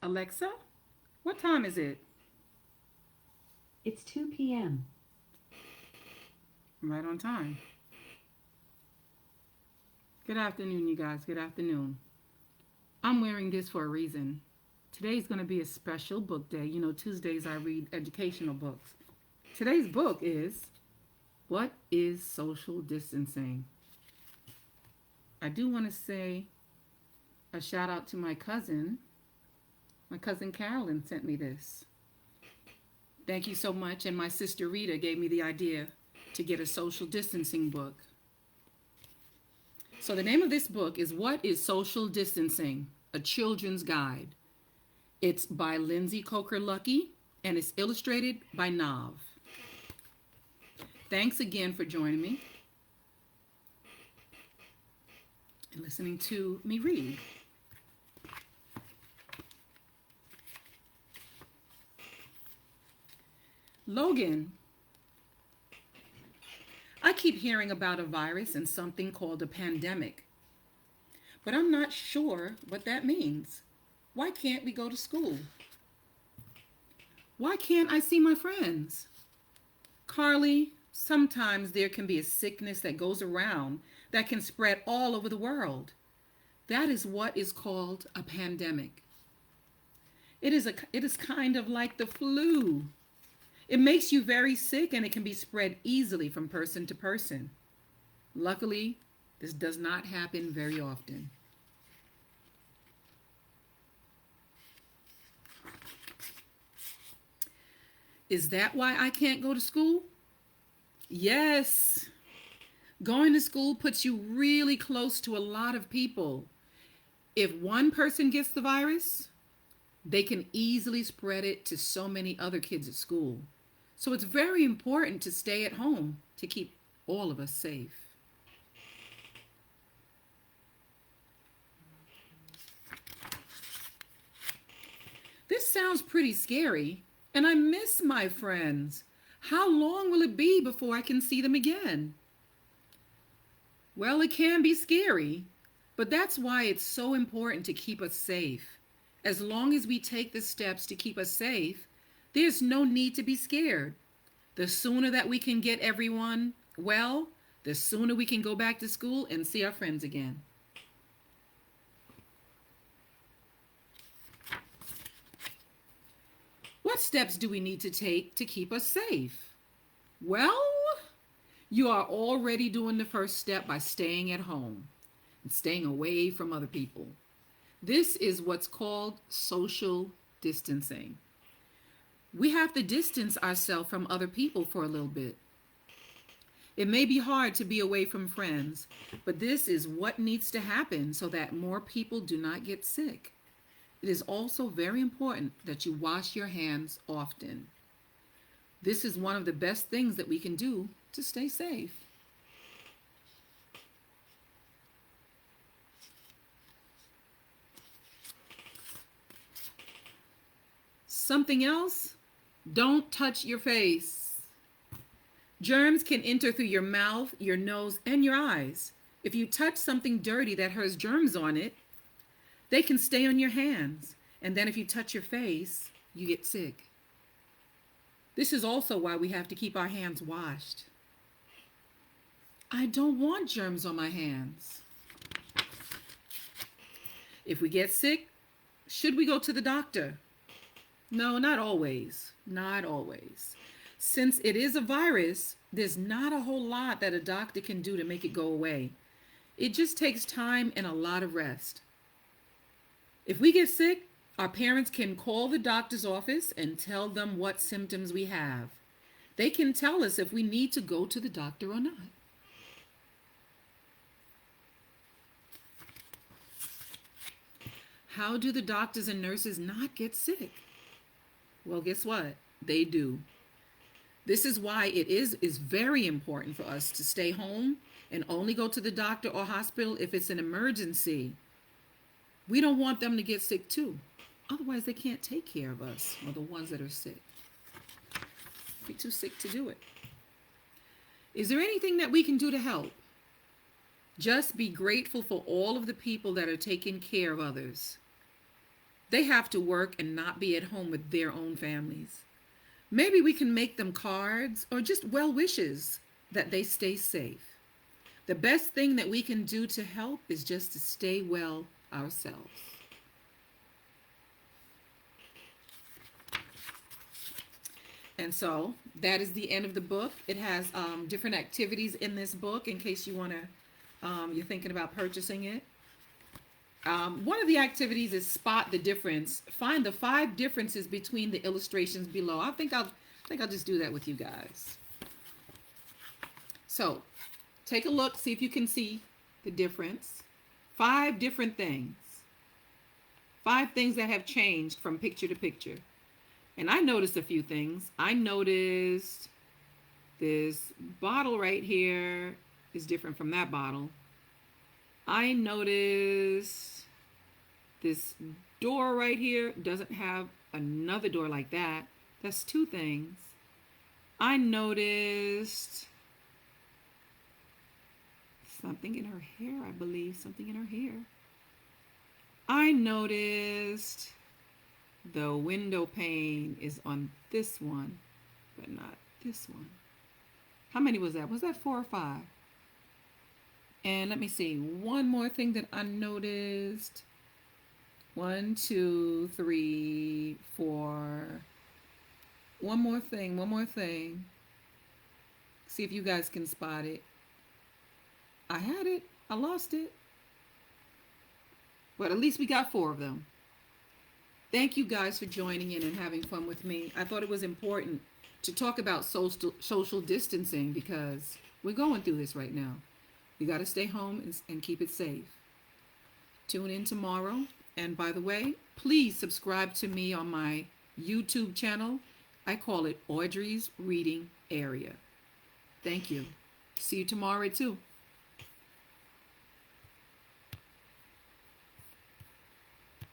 Alexa, what time is it? It's 2 p.m. Right on time. Good afternoon, you guys. Good afternoon. I'm wearing this for a reason. Today's going to be a special book day. You know, Tuesdays I read educational books. Today's book is What is Social Distancing? I do want to say a shout out to my cousin. My cousin Carolyn sent me this. Thank you so much. And my sister Rita gave me the idea to get a social distancing book. So the name of this book is What is Social Distancing? A Children's Guide. It's by Lindsey Luckey and it's illustrated by Nav. Thanks again for joining me and listening to me read. Logan, I keep hearing about a virus and something called a pandemic, but I'm not sure what that means. Why can't we go to school? Why can't I see my friends? Carly, sometimes there can be a sickness that goes around that can spread all over the world. That is what is called a pandemic. It is kind of like the flu. It makes you very sick and it can be spread easily from person to person. Luckily, this does not happen very often. Is that why I can't go to school? Yes. Going to school puts you really close to a lot of people. If one person gets the virus, they can easily spread it to so many other kids at school. So it's very important to stay at home to keep all of us safe. This sounds pretty scary, and I miss my friends. How long will it be before I can see them again? Well, it can be scary, but that's why it's so important to keep us safe. As long as we take the steps to keep us safe, there's no need to be scared. The sooner that we can get everyone well, the sooner we can go back to school and see our friends again. What steps do we need to take to keep us safe? Well, you are already doing the first step by staying at home and staying away from other people. This is what's called social distancing. We have to distance ourselves from other people for a little bit. It may be hard to be away from friends, but this is what needs to happen so that more people do not get sick. It is also very important that you wash your hands often. This is one of the best things that we can do to stay safe. Something else? Don't touch your face. Germs can enter through your mouth, your nose, and your eyes. If you touch something dirty that has germs on it, they can stay on your hands. And then if you touch your face, you get sick. This is also why we have to keep our hands washed. I don't want germs on my hands. If we get sick, should we go to the doctor? No, not always. Not always. Since it is a virus, there's not a whole lot that a doctor can do to make it go away. It just takes time and a lot of rest. If we get sick, our parents can call the doctor's office and tell them what symptoms we have. They can tell us if we need to go to the doctor or not. How do the doctors and nurses not get sick? Well, guess what? They do. This is why it is very important for us to stay home and only go to the doctor or hospital if it's an emergency. We don't want them to get sick too. Otherwise, they can't take care of us or the ones that are sick. Be too sick to do it. Is there anything that we can do to help? Just be grateful for all of the people that are taking care of others. They have to work and not be at home with their own families. Maybe we can make them cards or just well wishes that they stay safe. The best thing that we can do to help is just to stay well ourselves. And so that is the end of the book. It has different activities in this book in case you're thinking about purchasing it. One of the activities is spot the difference. Find the 5 differences between the illustrations below. I think I'll just do that with you guys. So take a look, see if you can see the difference. 5 different things. 5 things that have changed from picture to picture. And I noticed a few things. I noticed this bottle right here is different from that bottle. I noticed this door right here doesn't have another door like that. That's 2 things. I noticed something in her hair, I believe. Something in her hair. I noticed the window pane is on this one, but not this one. How many was that? Was that 4 or 5? And let me see. One more thing that I noticed. 1, 2, 3, 4. One more thing. See if you guys can spot it. I had it. I lost it. But at least we got 4 of them. Thank you guys for joining in and having fun with me. I thought it was important to talk about social distancing because we're going through this right now. You got to stay home and keep it safe. Tune in tomorrow. And by the way, please subscribe to me on my YouTube channel. I call it Audrey's Reading Area. Thank you. See you tomorrow too.